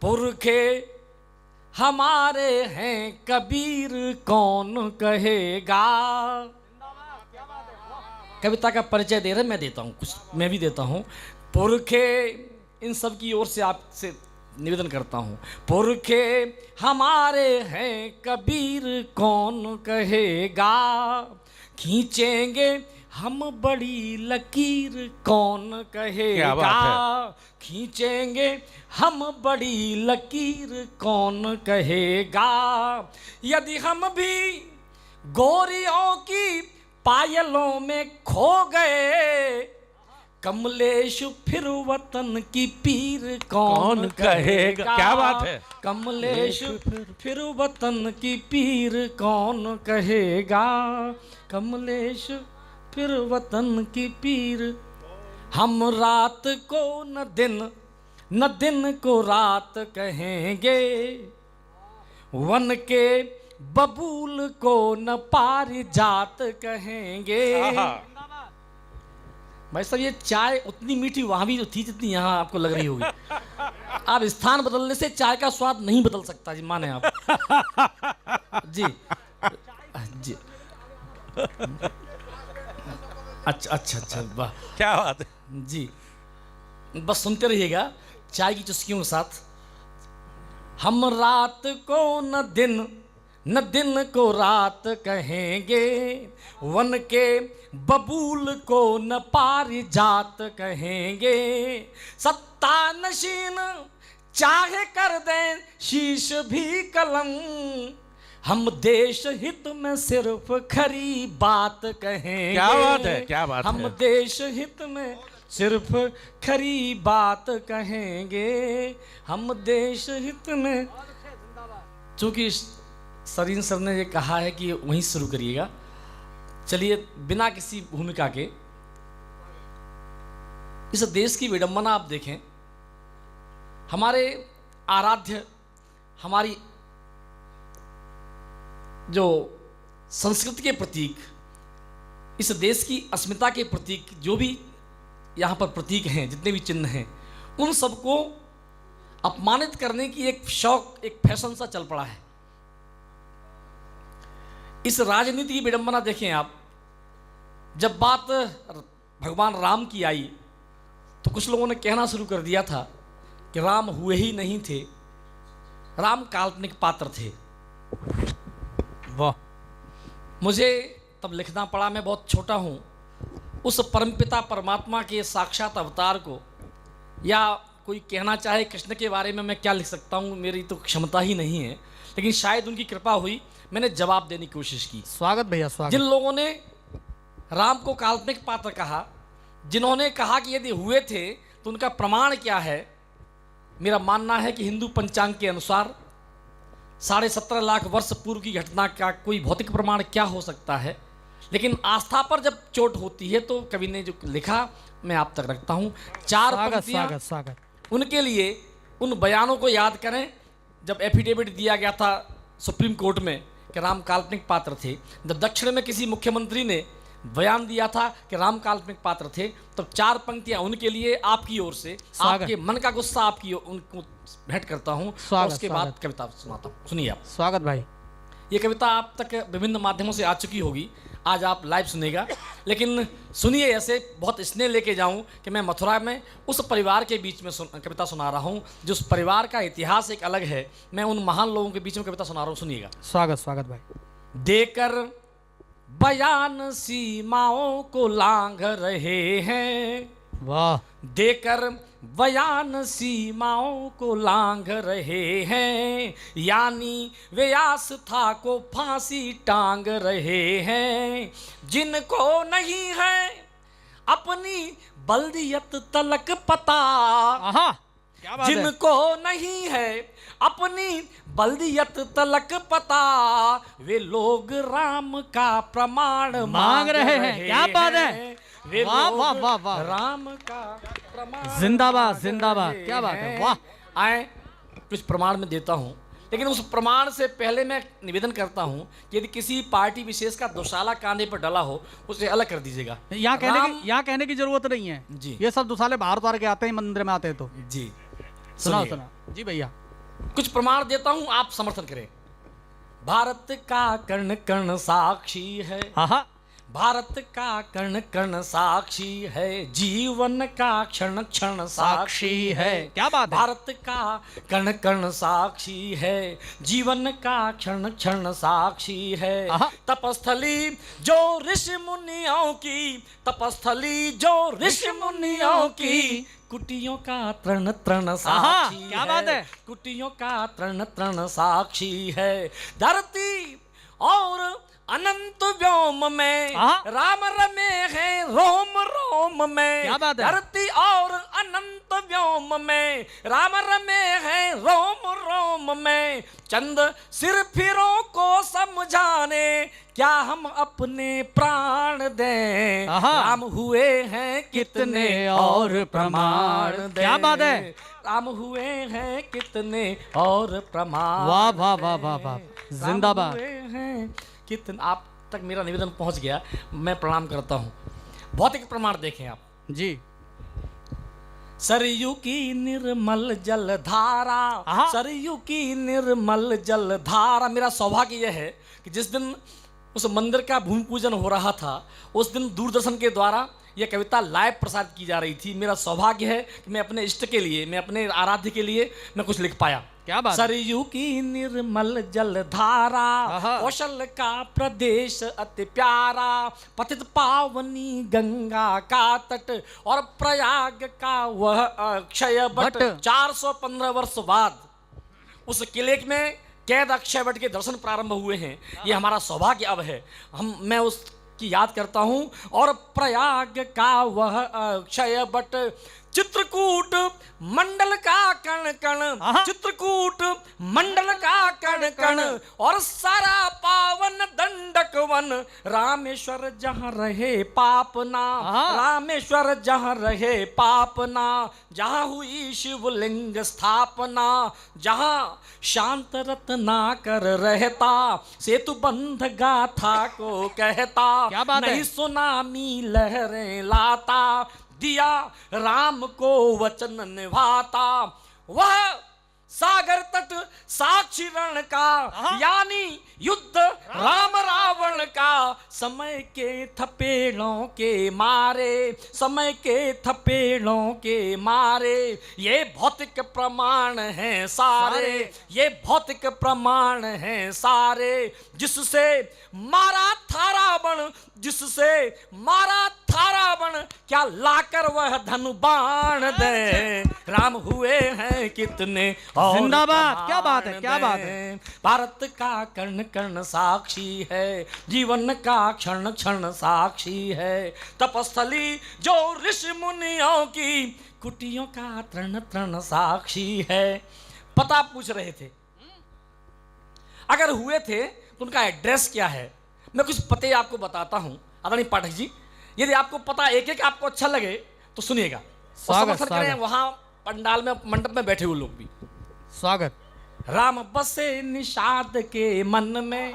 पुरखे हमारे हैं कबीर कौन कहेगा। कविता का परिचय दे रहे मैं देता हूँ, कुछ मैं भी देता हूँ। पुरखे, इन सब की ओर से आपसे निवेदन करता हूँ। पुरखे हमारे हैं कबीर कौन कहेगा, खींचेंगे हम बड़ी लकीर कौन कहेगा। खींचेंगे हम बड़ी लकीर कौन कहेगा। यदि हम भी गोरियों की पायलों में खो गए, कमलेश फिर वतन की पीर कौन कहेगा। क्या बात है। कमलेश फिर वतन की पीर कौन कहेगा। कमलेश फिर वतन की पीर। हम रात को न दिन, न दिन को रात कहेंगे, वन के बबूल को न पारिजात कहेंगे। भाई साहब, ये चाय उतनी मीठी वहां भी जो थी जितनी यहाँ आपको लग रही होगी। आप स्थान बदलने से चाय का स्वाद नहीं बदल सकता जी, माने आप। जी जी, अच्छा, वाह क्या बात है जी। बस सुनते रहिएगा चाय की चुस्कियों के साथ। हम रात को न दिन, न दिन को रात कहेंगे, वन के बबूल को न पारिजात कहेंगे। सत्ता नशीन चाहे कर दें शीश भी कलम, हम देश हित में सिर्फ खरी बात कहेंगे। क्या बात है, क्या बात हम है। देश हित में सिर्फ खरी बात कहेंगे। हम देश हित में, चूंकि सरीन सर ने ये कहा है कि वहीं शुरू करिएगा, चलिए बिना किसी भूमिका के इस देश की विडंबना आप देखें। हमारे आराध्य, हमारी जो संस्कृति के प्रतीक, इस देश की अस्मिता के प्रतीक, जो भी यहाँ पर प्रतीक हैं, जितने भी चिन्ह हैं, उन सबको अपमानित करने की एक शौक, एक फैशन सा चल पड़ा है। इस राजनीति की विडंबना देखें आप। जब बात भगवान राम की आई तो कुछ लोगों ने कहना शुरू कर दिया था कि राम हुए ही नहीं थे, राम काल्पनिक पात्र थे। वाह। मुझे तब लिखना पड़ा, मैं बहुत छोटा हूँ, उस परमपिता परमात्मा के साक्षात अवतार को, या कोई कहना चाहे कृष्ण के बारे में मैं क्या लिख सकता हूँ, मेरी तो क्षमता ही नहीं है, लेकिन शायद उनकी कृपा हुई, मैंने जवाब देने की कोशिश की। स्वागत भैया, स्वागत। जिन लोगों ने राम को काल्पनिक पात्र कहा, जिन्होंने कहा कि यदि हुए थे तो उनका प्रमाण क्या है, मेरा मानना है कि हिंदू पंचांग के अनुसार 17.5 लाख वर्ष पूर्व की घटना का कोई भौतिक प्रमाण क्या हो सकता है। लेकिन आस्था पर जब चोट होती है तो कवि ने जो लिखा मैं आप तक रखता हूँ। 4 पंक्तियां स्वागत। उनके लिए, उन बयानों को याद करें जब एफिडेविट दिया गया था सुप्रीम कोर्ट में कि राम काल्पनिक पात्र थे। जब दक्षिण में किसी मुख्यमंत्री ने बयान दिया था कि राम काल्पनिक पात्र थे, तब 4 पंक्तियां उनके लिए आपकी ओर से, आपके मन का गुस्सा आपकी उनको भेंट करता हूं, और उसके बाद कविता सुनाता हूं। सुनिए आप। स्वागत भाई। ये कविता आप तक विभिन्न माध्यमों से आ चुकी होगी, आज आप लाइव सुनेगा, लेकिन सुनिए ऐसे बहुत स्नेह लेके जाऊं कि मैं मथुरा में उस परिवार के बीच में कविता सुना रहा हूं, जिस परिवार का इतिहास एक अलग है। मैं उन महान लोगों के बीच में कविता सुना रहा हूं, सुनिएगा। स्वागत, स्वागत भाई। देकर बयान सीमाओं को लांघ रहे हैं, वाह। देकर बयान सीमाओं को लांघ रहे हैं, यानी वे आस्था को फांसी टांग रहे हैं। जिनको नहीं है अपनी बल्दियत तलक पता, क्या बात जिनको नहीं है अपनी बल्दियत तलक पता, वे लोग राम का प्रमाण मांग रहे हैं। क्या बात है, वे वाह लोग वाह वाह वाह, राम का प्रमाण। जिंदाबाद जिंदाबाद, क्या बात है, वाह। आए कुछ प्रमाण में देता हूं, लेकिन उस प्रमाण से पहले मैं निवेदन करता हूं कि यदि किसी पार्टी विशेष का दोशाला कांधे पर डला हो, उसे अलग कर दीजिएगा। यहाँ कहने की जरूरत नहीं है जी। ये सब दुसाले बाहर उतार के आते हैं, मंदिर में आते हैं तो। जी सुनाओ सुनाओ जी भैया। कुछ प्रमाण देता हूं, आप समर्थन करें। भारत का कण कण साक्षी है, आहा भारत का कण कण साक्षी है, जीवन का क्षण क्षण साक्षी है। क्या बात है। भारत का कण कण साक्षी है, जीवन का क्षण क्षण साक्षी है। आहा। तपस्थली जो ऋषि मुनियों की, तपस्थली जो ऋषि मुनियों की, कुटियों का तृण तृण साक्षी क्या बात है। कुटियों का तृण तृण साक्षी है। धरती और अनंत व्योम में राम रमे हैं रोम रोम में। क्या बात है। धरती और अनंत व्योम में राम रमे हैं रोम रोम में। चंद सिर फिरों को समझाने क्या हम अपने प्राण दें। राम हुए हैं कितने और प्रमाण दें। क्या बात है। राम हुए हैं कितने और प्रमाण। वाह वाह वाह वाह वाह, जिंदाबाद। हुए हैं कितने। आप तक मेरा निवेदन पहुंच गया, मैं प्रणाम करता हूं। भौतिक प्रमाण देखें आप जी। सरयू की निर्मल जल धारा, सरयू की निर्मल जल धारा। मेरा सौभाग्य यह है कि जिस दिन उस मंदिर का भूमि पूजन हो रहा था, उस दिन दूरदर्शन के द्वारा यह कविता लाइव प्रसारित की जा रही थी। मेरा सौभाग्य है कि मैं अपने इष्ट के लिए, मैं अपने आराध्य के लिए मैं कुछ लिख पाया। क्या बात। सरयू की निर्मल जल धारा, कौशल का प्रदेश अति प्यारा, पतित पावनी गंगा का तट और प्रयाग का वह अक्षय बट। 415 वर्ष बाद उस किले में कैद अक्षय वट के दर्शन प्रारंभ हुए हैं। ये हमारा सौभाग्य अब है। मैं उसकी याद करता हूं। और प्रयाग का वह अक्षय बट, चित्रकूट मंडल का कण कण, चित्रकूट मंडल का कण कण, और सारा पावन दंडक वन। रामेश्वर जहां रहे पापना, रामेश्वर जहां रहे पापना, जहां हुई शिवलिंग स्थापना, जहां शांत रत्नाकर रहता, सेतु बंध गाथा को कहता, नहीं सुनामी लहरें लाता, दिया राम को वचन निभाता। वह सागर तट साक्षी रण का, यानी युद्ध राम रावण का, समय के थपेड़ों के मारे, समय के थपेड़ों के मारे। ये भौतिक प्रमाण हैं सारे, ये भौतिक प्रमाण हैं सारे। जिससे मारा था रावण, जिससे मारा था रावण, क्या लाकर वह धनु बाण दे। राम हुए हैं कितने और जिंदाबाद। क्या बात है, क्या बात है। भारत का कण कण साक्षी है, जीवन का क्षण क्षण साक्षी है। तपस्थली जो ऋषि मुनियों की, कुटियों का तृण तृण साक्षी है। पता पूछ रहे थे, अगर हुए थे तो उनका एड्रेस क्या है। मैं कुछ पते आपको बताता हूं आदरणीय पाठक जी। यदि आपको पता एक एक आपको अच्छा लगे तो सुनिएगा, समर्थन करें। वहां पंडाल में, मंडप में बैठे हुए लोग भी स्वागत। राम बसे निषाद के मन में,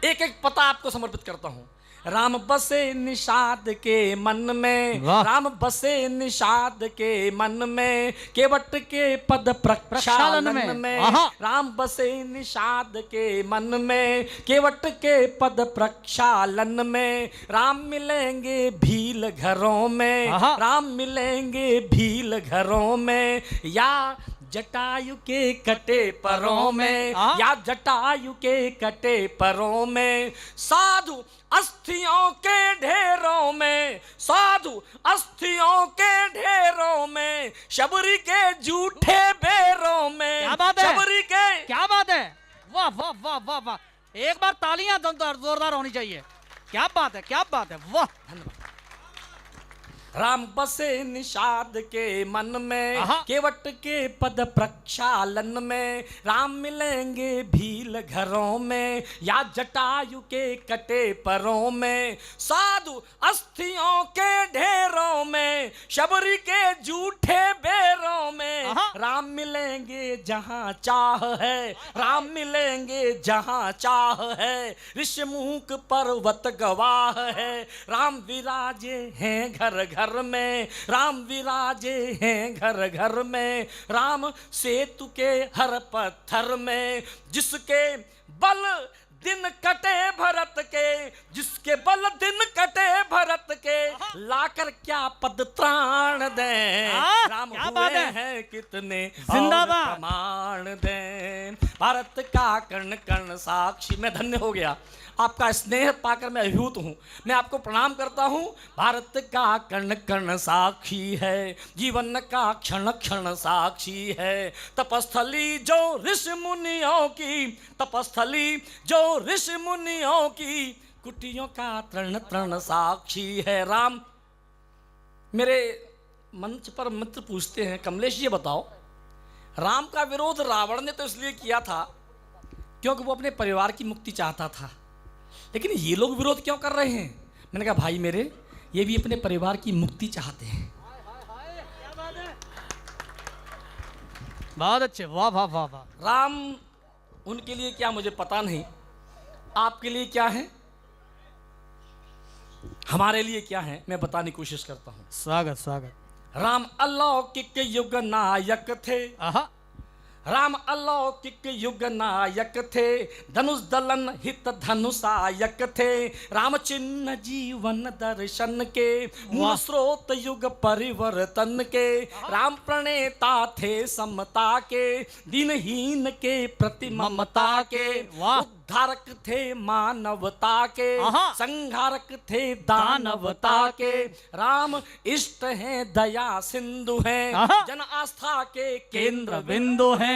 एक एक पता आपको समर्पित करता हूं। राम बसे निषाद के मन में, राम बसे निषाद के मन में, केवट के पद प्रक्षालन में। राम बसे निषाद के मन में, केवट के पद प्रक्षालन में। राम मिलेंगे भील घरों में, राम मिलेंगे भील घरों में, या जटायु के कटे परों में, या जटायु के कटे परों में। साधु अस्थियों के ढेरों में, साधु अस्थियों के ढेरों में, शबरी के जूठे बेरों में। क्या बात है, शबरी के, क्या बात है। वाह वाह वाह वाह वाह, एक बार तालियां जोरदार होनी चाहिए। क्या बात है, क्या बात है, वाह। धन्यवाद। राम बसे निषाद के मन में, केवट के पद प्रक्षालन में। राम मिलेंगे भील घरों में, या जटायु के कटे परों में। साधु अस्थियों के ढेरों में, शबरी के जूठे बेरों में। राम मिलेंगे जहां चाह है, राम मिलेंगे जहां चाह है। ऋषिमुख पर्वत गवाह है, राम विराजे हैं घर घर घर में, राम विराजे हैं घर घर में, राम सेतु के हर पत्थर में, जिसके बल दिन कटे भरत के, जिसके बल दिन कटे भरत के, लाकर क्या पद त्राण दें, राम हुए हैं कितने जिंदाबाद प्रमाण दें। भारत का कर्ण कर्ण साक्षी। मैं धन्य हो गया, आपका स्नेह पाकर मैं अभिभूत हूँ, मैं आपको प्रणाम करता हूँ। भारत का कर्ण कर्ण साक्षी है, जीवन का क्षण क्षण साक्षी है, तपस्थली जो ऋषि मुनियों की, तपस्थली जो ऋषि मुनियों की, कुटियों का तृण तृण साक्षी है। राम, मेरे मंच पर मित्र पूछते हैं, कमलेश ये बताओ, राम का विरोध रावण ने तो इसलिए किया था क्योंकि वो अपने परिवार की मुक्ति चाहता था, लेकिन ये लोग विरोध क्यों कर रहे हैं? मैंने कहा भाई मेरे, ये भी अपने परिवार की मुक्ति चाहते हैं। बहुत अच्छे, वाह वाह वाह वाह। राम उनके लिए क्या मुझे पता नहीं, आपके लिए क्या है, हमारे लिए क्या है, मैं बताने की कोशिश करता हूं। स्वागत स्वागत। राम अलौकिक युग नायक थे, आहा, राम अलौकिक युग नायक थे, धनुष दलन हित धनुषायक थे, राम चिन्ह जीवन दर्शन के, मूल स्रोत युग परिवर्तन के, राम प्रणेता थे समता के, दीनहीन के प्रति ममता के, उद्धारक थे मानवता के, संहारक थे दानवता के, राम इष्ट हैं दया सिंधु हैं, जन आस्था के केंद्र बिंदु हैं,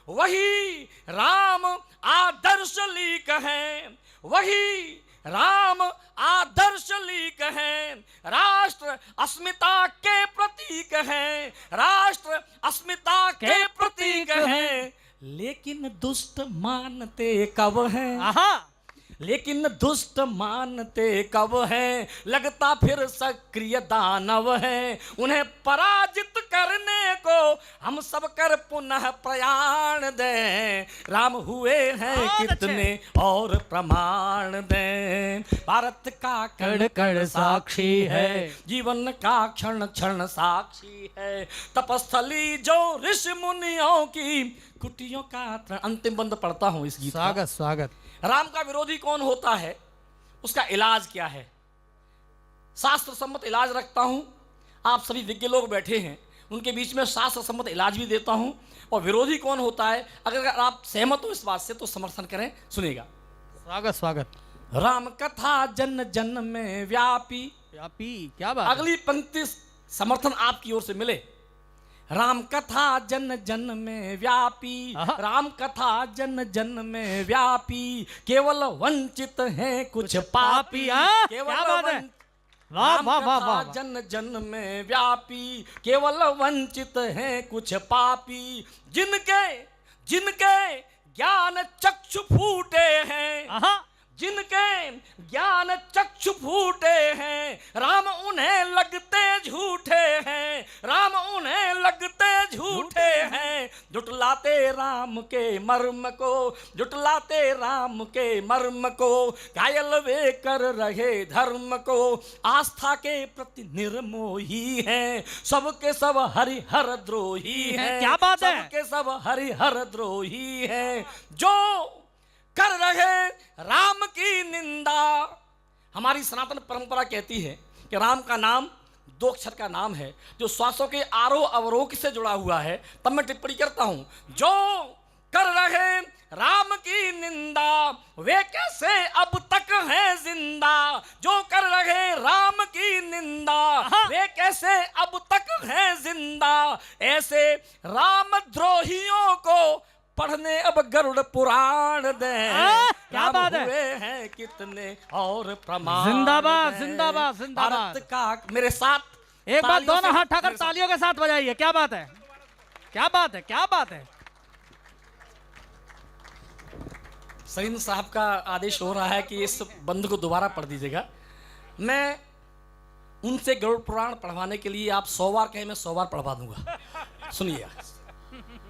वही राम आदर्श लीक है, वही राम आदर्श लीक है, राष्ट्र अस्मिता के प्रतीक है, राष्ट्र अस्मिता के प्रतीक है, लेकिन दुष्ट मानते कब हैं, लेकिन दुष्ट मानते कब हैं, लगता फिर सक्रिय दानव है, उन्हें पराजित करने को हम सब कर पुनः प्रयाण दें, राम हुए हैं कितने और प्रमाण दें। भारत का कण कण साक्षी है, जीवन का क्षण क्षण साक्षी है, तपस्थली जो ऋषि मुनियों की, कुटियों का अंतिम बंद पढ़ता हूं इस गीत का। स्वागत स्वागत। राम का विरोधी कौन होता है, उसका इलाज क्या है, शास्त्र सम्मत इलाज रखता हूं। आप सभी विज्ञ लोग बैठे हैं, उनके बीच में शास्त्र सम्मत इलाज भी देता हूं। और विरोधी कौन होता है, अगर आप सहमत हो इस बात से तो समर्थन करें, सुनिएगा। स्वागत स्वागत। राम कथा जन जन में व्यापी, व्यापी क्या बात। अगली पंक्ति समर्थन आपकी ओर से मिले। राम कथा जन जन में व्यापी, राम कथा जन जन में व्यापी, केवल वंचित हैं कुछ पापी, केवल राम कथा जन जन में व्यापी, केवल वंचित हैं कुछ पापी, जिनके जिनके ज्ञान चक्षु फूटे हैं, जिनके ज्ञान चक्षु फूटे हैं, राम उन्हें लगते झूठे हैं, राम उन्हें लगते झूठे हैं, जुटलाते राम के मर्म को, जुटलाते राम के मर्म को, घायल वे कर रहे धर्म को, आस्था के प्रति निर्मोही हैं, सबके सब हरिहर द्रोही हैं, क्या बात है, सबके सब हरिहर द्रोही हैं, जो कर रहे राम की निंदा। हमारी सनातन परंपरा कहती है कि राम का नाम दो अक्षर का नाम है, जो श्वासों के आरोह अवरोह से जुड़ा हुआ है। तब मैं टिप्पणी करता हूं, जो कर रहे राम की निंदा वे कैसे अब तक हैं जिंदा, जो कर रहे राम की निंदा वे कैसे अब तक हैं जिंदा, ऐसे राम द्रोहियों को पढ़ने अब गरुड़ पुराण दें, क्या बात है, हुए हैं कितने और प्रमाण। जिंदाबाद जिंदाबाद जिंदाबाद। भारत का मेरे साथ एक बार दोनों हाथ उठाकर तालियों के साथ बजाइए। क्या बात है, क्या बात है, क्या बात है। सलीम साहब का आदेश हो रहा है कि इस बंद को दोबारा पढ़ दीजिएगा। मैं उनसे गरुड़ पुराण पढ़वाने के लिए आप 100 बार कहें, मैं 100 बार पढ़वा दूंगा। सुनिए,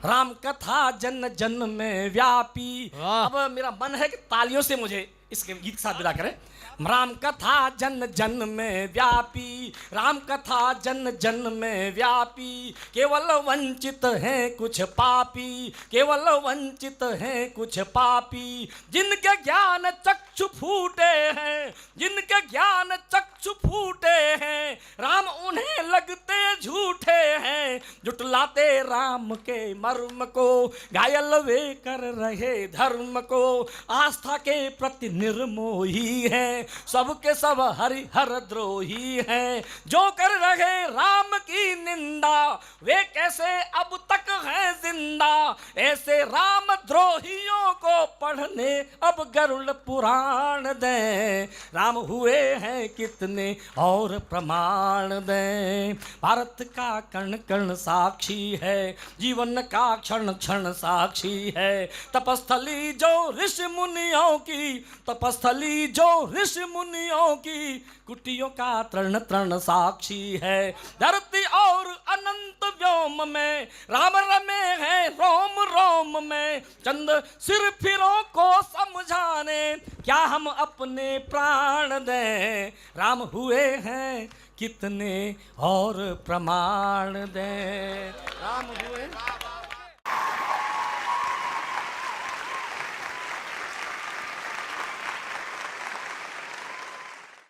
राम कथा जन जन में व्यापी। अब मेरा मन है कि तालियों से मुझे इस गीत के साथ विदा करें। राम कथा जन जन में व्यापी, राम कथा जन जन में व्यापी। केवल वंचित हैं कुछ पापी, केवल वंचित हैं कुछ पापी। जिनके ज्ञान चक्षु फूटे हैं, जिनके ज्ञान चक्षु फूटे हैं, राम उन्हें लगते झूठे हैं। जुटलाते राम के मर्म को, घायल वे कर रहे धर्म को। आस्था के प्रति निर्मोही हैं, सबके सब हरिहर द्रोही हैं। जो कर रहे राम की निंदा, वे कैसे अब तक हैं जिंदा। ऐसे राम द्रोहियों को पढ़ने अब गरुड़ पुराण दें। राम हुए हैं कितने और प्रमाण दें। भारत का कण कण साक्षी है, जीवन का क्षण क्षण साक्षी है। तपस्थली जो ऋषि मुनियों की, तपस्थली जो ऋषि मुनियों की, कुटियों का तृण तृण साक्षी है। धरती और अनंत व्योम में राम रमे हैं रोम रोम में। चंद सिर फिरों को समझाने क्या हम अपने प्राण दें। राम हुए हैं कितने और प्रमाण दें। राम हुए